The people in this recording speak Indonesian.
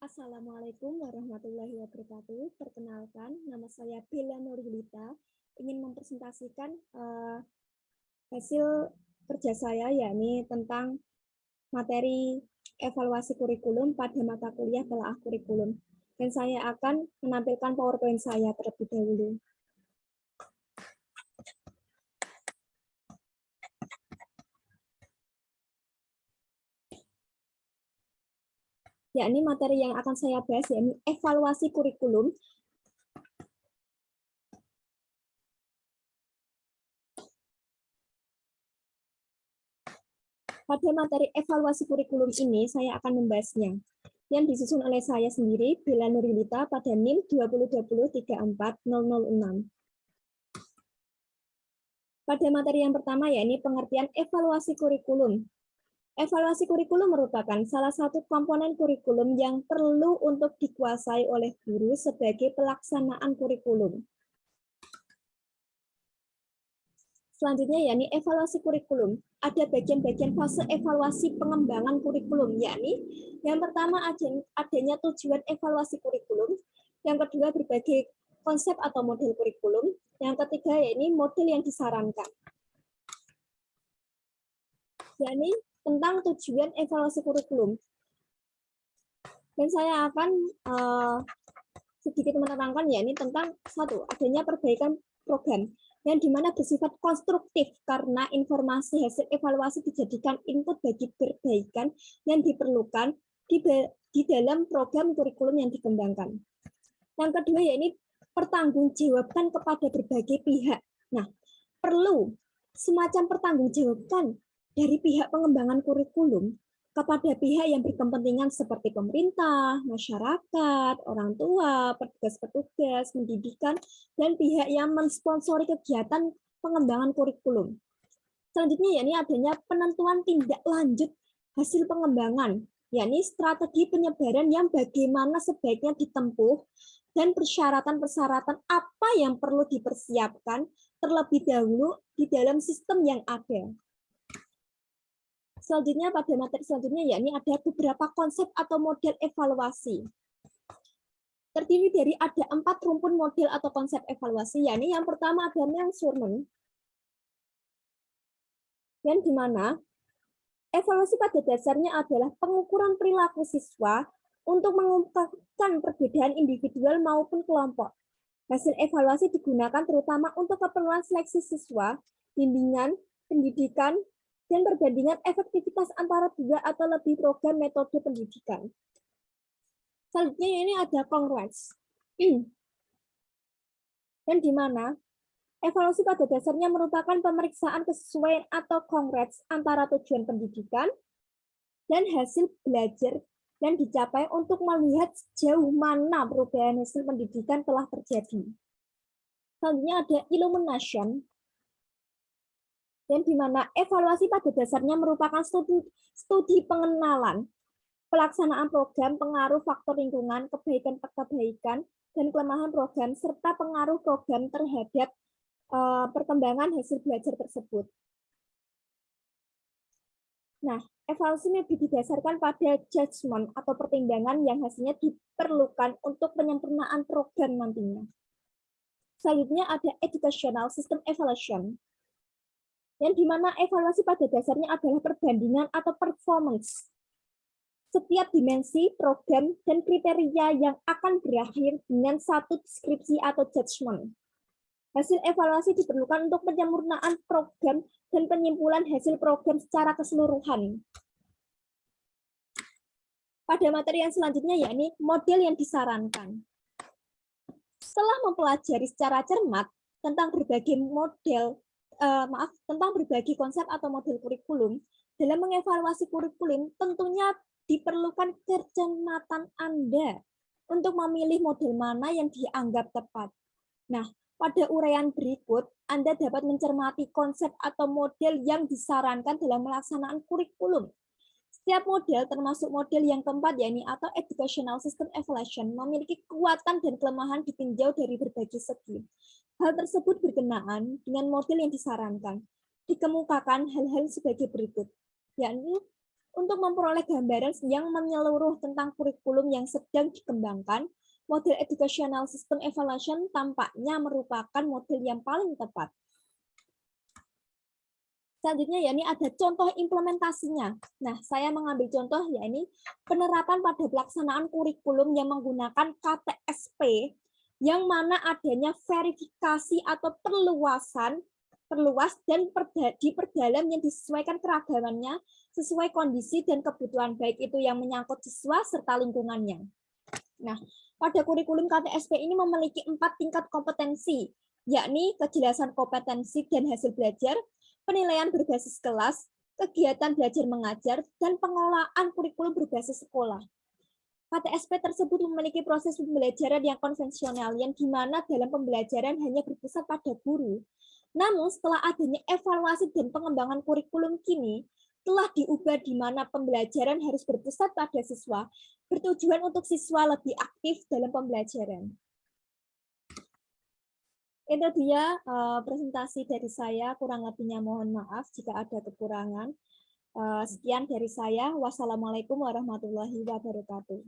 Assalamualaikum warahmatullahi wabarakatuh. Perkenalkan, nama saya Bella Nurhilita. Ingin mempresentasikan hasil kerja saya, yakni tentang materi evaluasi kurikulum pada mata kuliah telaah kurikulum. Dan saya akan menampilkan PowerPoint saya terlebih dahulu. Yakni materi yang akan saya bahas, yakni evaluasi kurikulum. Pada materi evaluasi kurikulum ini, saya akan membahasnya, yang disusun oleh saya sendiri, Bella Nurhilita, pada NIM 2020-34006. Pada materi yang pertama, yakni pengertian evaluasi kurikulum. Evaluasi kurikulum merupakan salah satu komponen kurikulum yang perlu untuk dikuasai oleh guru sebagai pelaksanaan kurikulum. Selanjutnya, yakni evaluasi kurikulum. Ada bagian-bagian fase evaluasi pengembangan kurikulum, yakni yang pertama adanya tujuan evaluasi kurikulum, yang kedua berbagai konsep atau model kurikulum, yang ketiga yakni model yang disarankan. Yakni tentang tujuan evaluasi kurikulum. Dan saya akan sedikit menerangkan yakni tentang satu, adanya perbaikan program yang dimana bersifat konstruktif karena informasi hasil evaluasi dijadikan input bagi perbaikan yang diperlukan di dalam program kurikulum yang dikembangkan. Yang kedua yakni pertanggungjawabkan kepada berbagai pihak. Nah, perlu semacam pertanggungjawabkan dari pihak pengembangan kurikulum kepada pihak yang berkepentingan seperti pemerintah, masyarakat, orang tua, petugas-petugas, pendidikan, dan pihak yang mensponsori kegiatan pengembangan kurikulum. Selanjutnya yakni adanya penentuan tindak lanjut hasil pengembangan, yakni strategi penyebaran yang bagaimana sebaiknya ditempuh dan persyaratan-persyaratan apa yang perlu dipersiapkan terlebih dahulu di dalam sistem yang ada. Selanjutnya pada materi selanjutnya yakni ada beberapa konsep atau model evaluasi. Terdiri dari ada 4 rumpun model atau konsep evaluasi, yakni yang pertama ada measurement, yang dimana evaluasi pada dasarnya adalah pengukuran perilaku siswa untuk mengungkapkan perbedaan individual maupun kelompok. Hasil evaluasi digunakan terutama untuk keperluan seleksi siswa, bimbingan, pendidikan, dan perbandingan efektivitas antara 2 atau lebih program metode pendidikan. Selanjutnya ini ada congress, yang dimana evaluasi pada dasarnya merupakan pemeriksaan kesesuaian atau congress antara tujuan pendidikan dan hasil belajar yang dicapai untuk melihat sejauh mana perubahan hasil pendidikan telah terjadi. Selanjutnya ada illumination, yang dimana evaluasi pada dasarnya merupakan studi pengenalan, pelaksanaan program, pengaruh faktor lingkungan, kebaikan, dan kelemahan program, serta pengaruh program terhadap perkembangan hasil belajar tersebut. Nah, evaluasi ini didasarkan pada judgment atau pertimbangan yang hasilnya diperlukan untuk penyempurnaan program nantinya. Selanjutnya ada educational system evaluation, yang dimana evaluasi pada dasarnya adalah perbandingan atau performance setiap dimensi, program, dan kriteria yang akan berakhir dengan satu deskripsi atau judgment. Hasil evaluasi diperlukan untuk penyempurnaan program dan penyimpulan hasil program secara keseluruhan. Pada materi yang selanjutnya yakni model yang disarankan. Setelah mempelajari secara cermat tentang berbagai berbagai konsep atau model kurikulum, dalam mengevaluasi kurikulum tentunya diperlukan kecermatan Anda untuk memilih model mana yang dianggap tepat. Nah, pada uraian berikut, Anda dapat mencermati konsep atau model yang disarankan dalam melaksanaan kurikulum. Setiap model, termasuk model yang keempat, yakni atau Educational System Evaluation, memiliki kekuatan dan kelemahan ditinjau dari berbagai segi. Hal tersebut berkenaan dengan model yang disarankan. Dikemukakan hal-hal sebagai berikut, yakni Untuk memperoleh gambaran yang menyeluruh tentang kurikulum yang sedang dikembangkan, model educational system evaluation tampaknya merupakan model yang paling tepat. Selanjutnya ya ini ada contoh implementasinya. Nah, saya mengambil contoh ya ini penerapan pada pelaksanaan kurikulum yang menggunakan KTSP yang mana adanya verifikasi atau perluas dan diperdalam yang disesuaikan keragamannya sesuai kondisi dan kebutuhan baik itu yang menyangkut siswa serta lingkungannya. Nah, pada kurikulum KTSP ini memiliki 4 tingkat kompetensi, yakni kejelasan kompetensi dan hasil belajar, penilaian berbasis kelas, kegiatan belajar mengajar, dan pengelolaan kurikulum berbasis sekolah. KTSP tersebut memiliki proses pembelajaran yang konvensional, yang dimana dalam pembelajaran hanya berpusat pada guru. Namun setelah adanya evaluasi dan pengembangan kurikulum kini, telah diubah di mana pembelajaran harus berpusat pada siswa, bertujuan untuk siswa lebih aktif dalam pembelajaran. Itu dia presentasi dari saya, kurang lebihnya mohon maaf jika ada kekurangan. Sekian dari saya. Wassalamualaikum warahmatullahi wabarakatuh.